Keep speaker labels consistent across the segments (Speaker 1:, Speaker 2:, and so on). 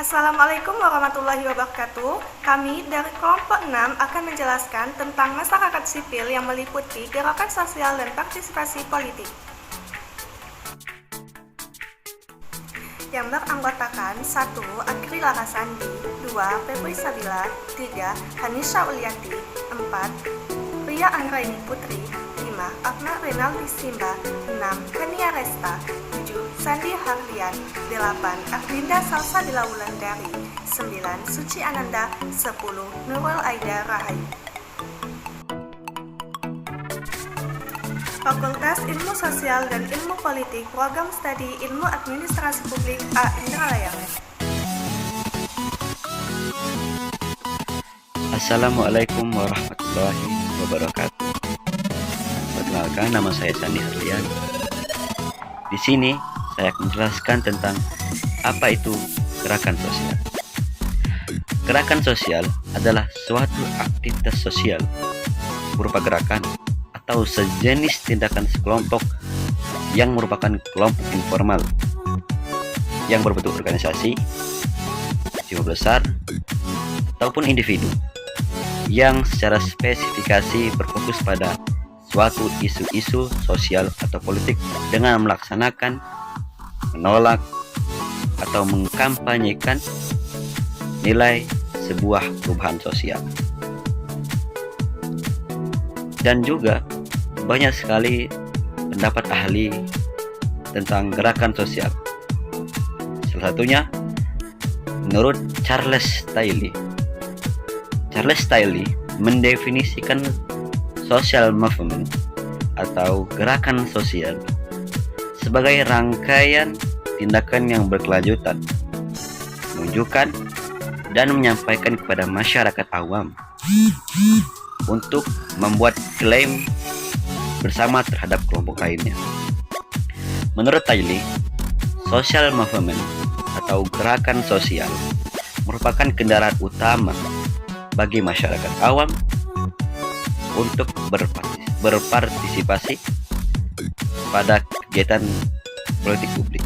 Speaker 1: Assalamualaikum warahmatullahi wabarakatuh. Kami dari kelompok 6 akan menjelaskan tentang masyarakat sipil yang meliputi gerakan sosial dan partisipasi politik. Yang beranggotakan 1. Akri Larasandi, 2. Febri Sabila, 3. Hanisha Uliati, 4. Ria Anggraini Putri, 5. Akna Renaldi Simba, 6. Kania Resta, 7. Sandi Harlian, 8. Arlinda Salsa Dila Wulandari, 9. Suci Ananda, 10. Nurul Aida Rahayu. Fakultas Ilmu Sosial dan Ilmu Politik, Program Studi Ilmu Administrasi Publik A. Indralaya.
Speaker 2: Assalamualaikum warahmatullahi wabarakatuh. Perkenalkan, nama saya Sandi Harlian. Di sini saya akan menjelaskan tentang apa itu gerakan sosial. Gerakan sosial adalah suatu aktivitas sosial berupa gerakan atau sejenis tindakan sekelompok yang merupakan kelompok informal yang berbentuk organisasi, jiwa besar, ataupun individu yang secara spesifikasi berfokus pada suatu isu-isu sosial atau politik dengan melaksanakan, menolak, atau mengkampanyekan nilai sebuah perubahan sosial. Dan juga banyak sekali pendapat ahli tentang gerakan sosial. Salah satunya menurut Charles Tilly. Charles Tilly mendefinisikan social movement atau gerakan sosial sebagai rangkaian tindakan yang berkelanjutan, menunjukkan dan menyampaikan kepada masyarakat awam untuk membuat klaim bersama terhadap kelompok lainnya. Menurut Tiley, social movement atau gerakan sosial merupakan kendaraan utama bagi masyarakat awam untuk berpartisipasi pada kegiatan politik publik.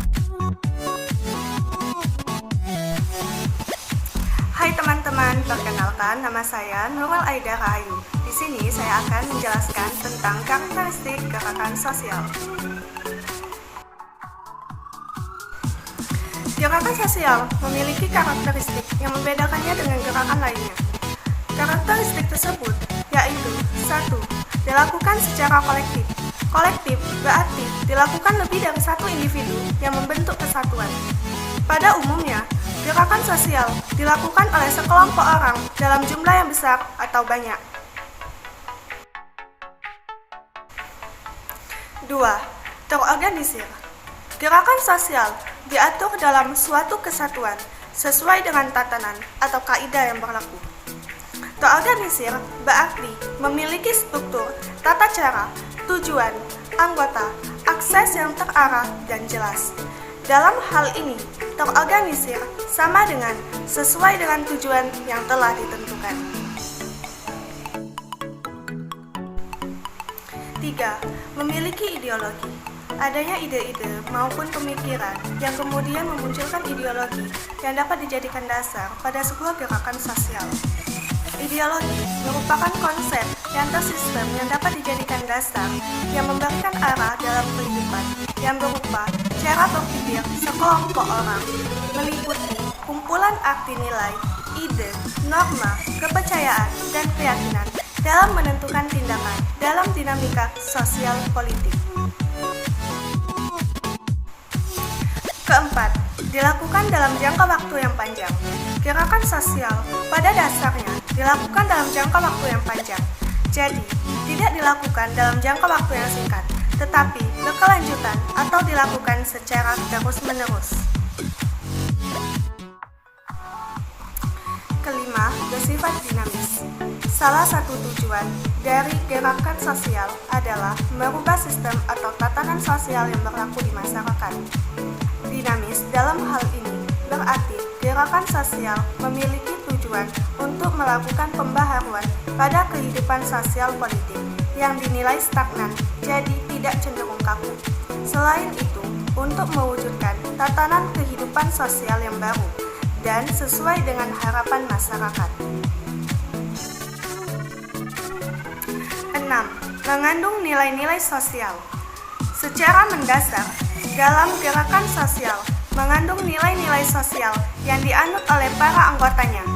Speaker 1: Hai teman-teman, perkenalkan nama saya Nurul Aida Rahayu. Di sini saya akan menjelaskan tentang karakteristik gerakan sosial. Gerakan sosial memiliki karakteristik yang membedakannya dengan gerakan lainnya. Karakteristik tersebut yaitu 1. Dilakukan secara kolektif. Kolektif berarti dilakukan lebih dari satu individu yang membentuk kesatuan. Pada umumnya, gerakan sosial dilakukan oleh sekelompok orang dalam jumlah yang besar atau banyak. 2. Terorganisir. Gerakan sosial diatur dalam suatu kesatuan sesuai dengan tatanan atau kaidah yang berlaku. Terorganisir berarti memiliki struktur, tata cara, tujuan, anggota, akses yang terarah dan jelas. Dalam hal ini, terorganisir sama dengan sesuai dengan tujuan yang telah ditentukan. 3. Memiliki ideologi. Adanya ide-ide maupun pemikiran yang kemudian memunculkan ideologi yang dapat dijadikan dasar pada sebuah gerakan sosial. Ideologi merupakan konsep yang tersistem yang dapat dijadikan dasar yang memberikan arah dalam kehidupan yang berupa cara berpikir sekelompok orang, meliputi kumpulan arti nilai, ide, norma, kepercayaan, dan keyakinan dalam menentukan tindakan dalam dinamika sosial politik. Keempat, dilakukan dalam jangka waktu yang panjang. Gerakan sosial pada dasarnya dilakukan dalam jangka waktu yang panjang. Jadi, tidak dilakukan dalam jangka waktu yang singkat, tetapi berkelanjutan atau dilakukan secara terus-menerus. Kelima, bersifat dinamis. Salah satu tujuan dari gerakan sosial adalah merubah sistem atau tatanan sosial yang berlaku di masyarakat. Dinamis dalam hal ini berarti gerakan sosial memiliki tujuan untuk melakukan pembaharuan pada kehidupan sosial politik yang dinilai stagnan, jadi tidak cenderung kaku. Selain itu, untuk mewujudkan tatanan kehidupan sosial yang baru dan sesuai dengan harapan masyarakat. 6. Mengandung nilai-nilai sosial. Secara mendasar, dalam gerakan sosial mengandung nilai-nilai sosial yang dianut oleh para anggotanya.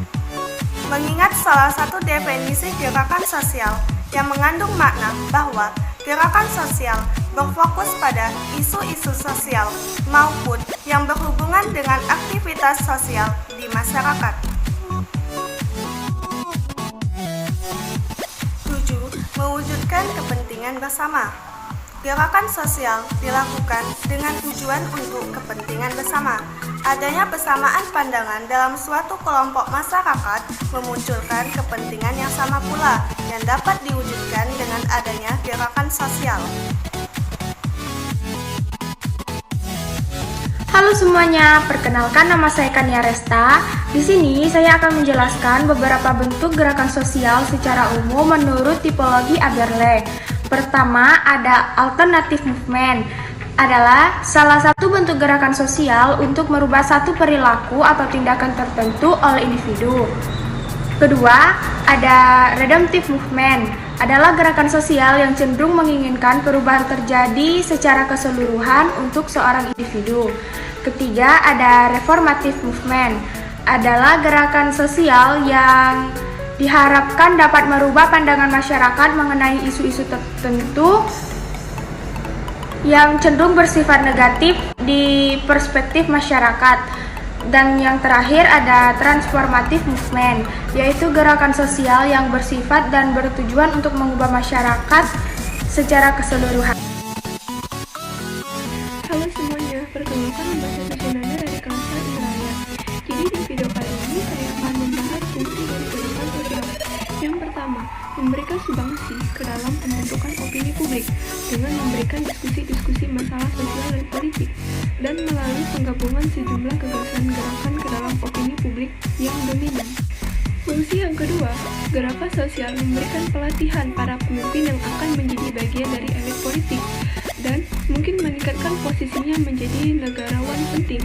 Speaker 1: Mengingat salah satu definisi gerakan sosial yang mengandung makna bahwa gerakan sosial berfokus pada isu-isu sosial maupun yang berhubungan dengan aktivitas sosial di masyarakat. 7. Mewujudkan kepentingan bersama. Gerakan sosial dilakukan dengan tujuan untuk kepentingan bersama. Adanya persamaan pandangan dalam suatu kelompok masyarakat memunculkan kepentingan yang sama pula yang dapat diwujudkan dengan adanya gerakan sosial.
Speaker 3: Halo semuanya, perkenalkan nama saya Kania Resta. Di sini saya akan menjelaskan beberapa bentuk gerakan sosial secara umum menurut tipologi Aberle. Pertama, ada alternative movement. Adalah salah satu bentuk gerakan sosial untuk merubah satu perilaku atau tindakan tertentu oleh individu. Kedua, ada redemptive movement. Adalah gerakan sosial yang cenderung menginginkan perubahan terjadi secara keseluruhan untuk seorang individu. Ketiga, ada reformative movement. Adalah gerakan sosial yang diharapkan dapat merubah pandangan masyarakat mengenai isu-isu tertentu yang cenderung bersifat negatif di perspektif masyarakat. Dan yang terakhir ada transformative movement, yaitu gerakan sosial yang bersifat dan bertujuan untuk mengubah masyarakat secara keseluruhan.
Speaker 4: Halo semuanya, perkenalkan nama saya Susinanda dari kelas Indraya. Jadi di video kali ini saya akan membahas fungsi dari gerakan sosial. Yang pertama, memberikan sumbangsi ke dalam pembentukan opini publik dengan memberikan diskusi-diskusi masalah sosial dan politik, dan melalui penggabungan sejumlah gagasan gerakan ke dalam opini publik yang dominan. Fungsi yang kedua, gerakan sosial memberikan pelatihan para pemimpin yang akan menjadi bagian dari elit politik dan mungkin meningkatkan posisinya menjadi negarawan penting.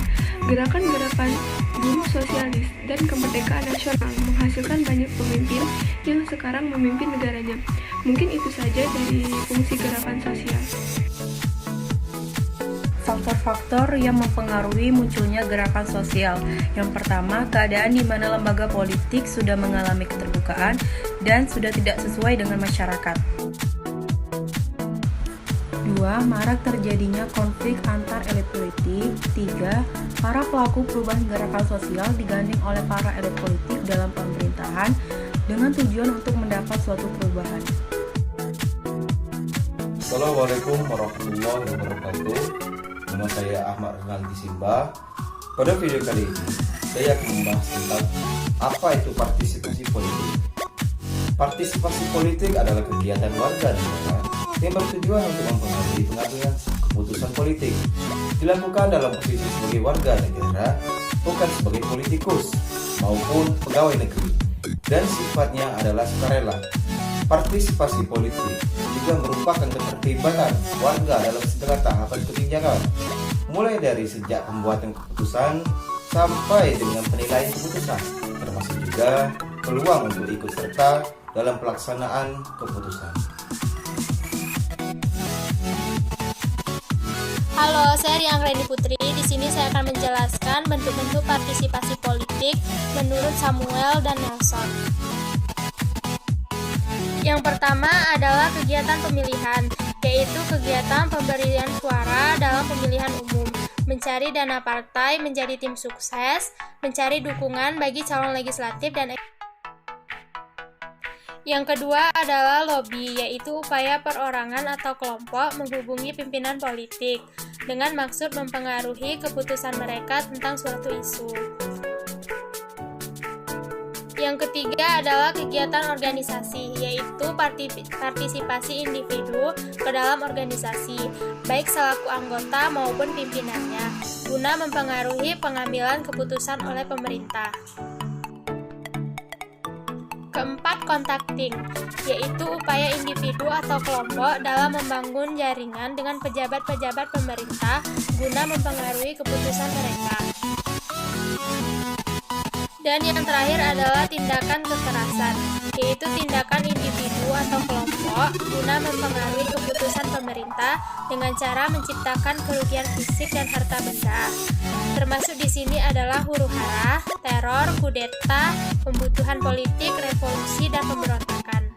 Speaker 4: Gerakan-gerakan buruh sosialis dan kemerdekaan nasional menghasilkan banyak pemimpin yang sekarang memimpin negaranya. Mungkin itu saja dari fungsi gerakan sosial.
Speaker 5: Faktor-faktor yang mempengaruhi munculnya gerakan sosial. Yang pertama, keadaan di mana lembaga politik sudah mengalami keterbukaan dan sudah tidak sesuai dengan masyarakat. 2. Marak terjadinya konflik antar elit politik. 3. Para pelaku perubahan gerakan sosial digandeng oleh para elit politik dalam pemerintahan dengan tujuan untuk mendapat suatu perubahan.
Speaker 6: Assalamualaikum warahmatullahi wabarakatuh. Nama saya Ahmad Renaldi Simba. Pada video kali ini, saya akan membahas tentang apa itu partisipasi politik. Partisipasi politik adalah kegiatan warga negara yang bertujuan untuk mempengaruhi pengambilan keputusan politik. Dilakukan dalam posisi sebagai warga negara, bukan sebagai politikus maupun pegawai negeri, dan sifatnya adalah sukarela. Partisipasi politik juga merupakan keterlibatan warga dalam segala tahapan kebijakan, mulai dari sejak pembuatan keputusan sampai dengan penilaian keputusan, termasuk juga peluang untuk ikut serta dalam pelaksanaan keputusan.
Speaker 7: Halo, saya Riang Reni Putri. Di sini saya akan menjelaskan bentuk-bentuk partisipasi politik menurut Samuel dan Nelson. Yang pertama adalah kegiatan pemilihan, yaitu kegiatan pemberian suara dalam pemilihan umum, mencari dana partai menjadi tim sukses, mencari dukungan bagi calon legislatif dan Yang kedua adalah lobby, yaitu upaya perorangan atau kelompok menghubungi pimpinan politik dengan maksud mempengaruhi keputusan mereka tentang suatu isu. Yang ketiga adalah kegiatan organisasi, yaitu partisipasi individu ke dalam organisasi, baik selaku anggota maupun pimpinannya, guna mempengaruhi pengambilan keputusan oleh pemerintah. Keempat, contacting, yaitu upaya individu atau kelompok dalam membangun jaringan dengan pejabat-pejabat pemerintah guna mempengaruhi keputusan mereka. Dan yang terakhir adalah tindakan kekerasan, yaitu tindakan individu atau kelompok guna mempengaruhi keputusan pemerintah dengan cara menciptakan kerugian fisik dan harta benda. Termasuk di sini adalah huru-hara, teror, kudeta, pembunuhan politik, revolusi, dan pemberontakan.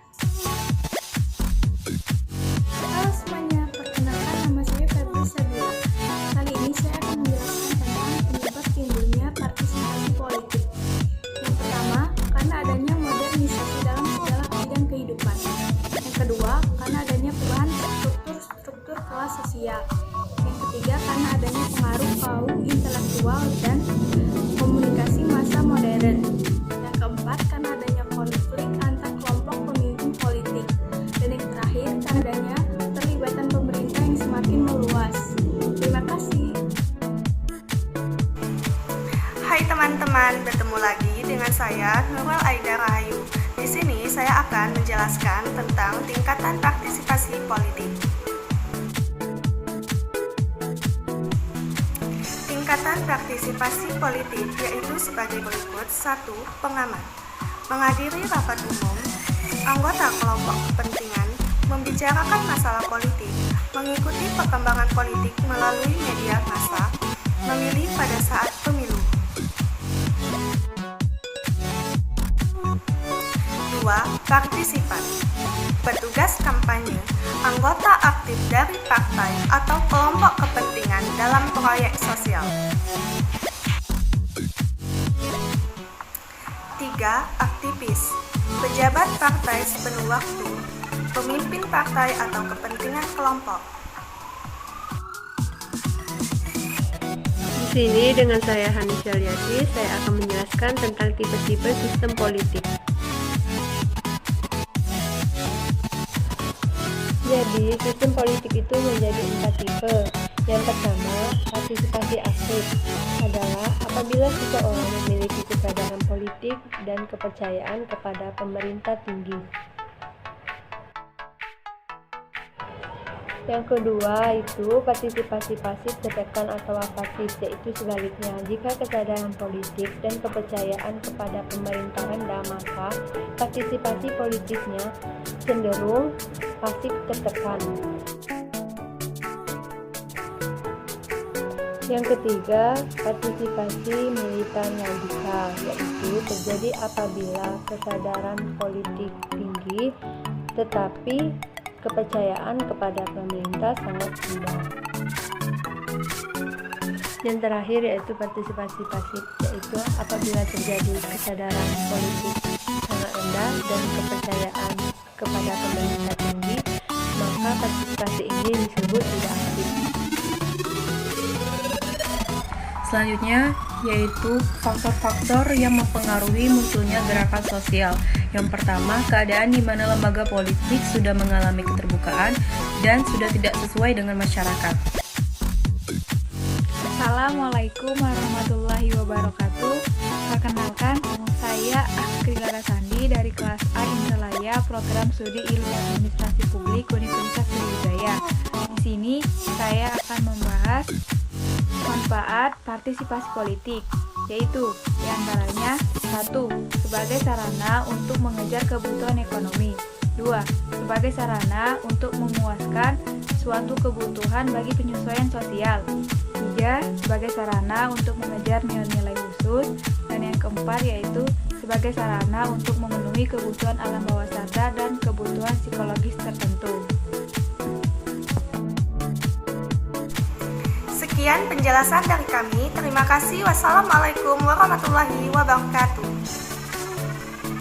Speaker 3: Halo semuanya, perkenalkan nama saya Febri Sabila. Kali ini saya akan menjelaskan tentang penyebab timbulnya partisipasi politik. Yang pertama, karena adanya modernisasi dalam segala bidang kehidupan. Yang kedua, karena adanya perubahan struktur kelas sosial. Yang ketiga, karena adanya pengaruh kaum intelektual dan komunikasi masa modern. Yang keempat, karena adanya konflik antar kelompok pemimpin politik. Dan yang terakhir, karena adanya keterlibatan pemerintah yang semakin meluas. Terima kasih.
Speaker 1: Hai teman-teman, bertemu lagi dengan saya Nurul Aida Rahayu. Di sini saya akan menjelaskan tentang tingkatan partisipasi politik. Tingkatan partisipasi politik yaitu sebagai berikut. 1. Pengamat. Menghadiri rapat umum, anggota kelompok kepentingan, membicarakan masalah politik, mengikuti perkembangan politik melalui media massa, memilih pada saat pemilu. 2. Partisipan. Petugas kampanye, anggota aktif dari partai atau kelompok kepentingan dalam proyek sosial. 3. Aktivis. Pejabat partai sepenuh waktu, pemimpin partai atau kepentingan kelompok.
Speaker 8: Di sini dengan saya Hanisha Liati, saya akan menjelaskan tentang tipe-tipe sistem politik. Jadi, sistem politik itu menjadi 4 tipe. Yang pertama, partisipasi aktif adalah apabila seseorang memiliki kesadaran politik dan kepercayaan kepada pemerintah tinggi. Yang kedua itu partisipasi pasif tertekan atau apatis, yaitu sebaliknya. Jika kesadaran politik dan kepercayaan kepada pemerintah rendah, maka partisipasi politiknya cenderung pasif tertekan. Yang ketiga, partisipasi militan radikal, yaitu terjadi apabila kesadaran politik tinggi tetapi kepercayaan kepada pemerintah sangat rendah. Yang terakhir yaitu partisipasi pasif, yaitu apabila terjadi kesadaran politik sangat rendah dan kepercayaan kepada pemerintah tinggi, maka partisipasi ini disebut tidak aktif.
Speaker 5: Selanjutnya yaitu faktor-faktor yang mempengaruhi munculnya gerakan sosial. Yang pertama, keadaan di mana lembaga politik sudah mengalami keterbukaan dan sudah tidak sesuai dengan masyarakat.
Speaker 9: Assalamualaikum warahmatullahi wabarakatuh. Perkenalkan, saya Akrilara Sandi dari kelas A Indralaya, program studi Ilmu Administrasi Publik Universitas Sriwijaya. Di sini saya akan membahas manfaat partisipasi politik, yaitu diantaranya 1. Sebagai sarana untuk mengejar kebutuhan ekonomi. 2. Sebagai sarana untuk memuaskan suatu kebutuhan bagi penyesuaian sosial. 3. Sebagai sarana untuk mengejar nilai-nilai khusus. Dan yang keempat yaitu sebagai sarana untuk memenuhi kebutuhan alam bawah sadar dan kebutuhan psikologis tertentu.
Speaker 1: Sekian penjelasan dari kami. Terima kasih. Wassalamualaikum warahmatullahi wabarakatuh.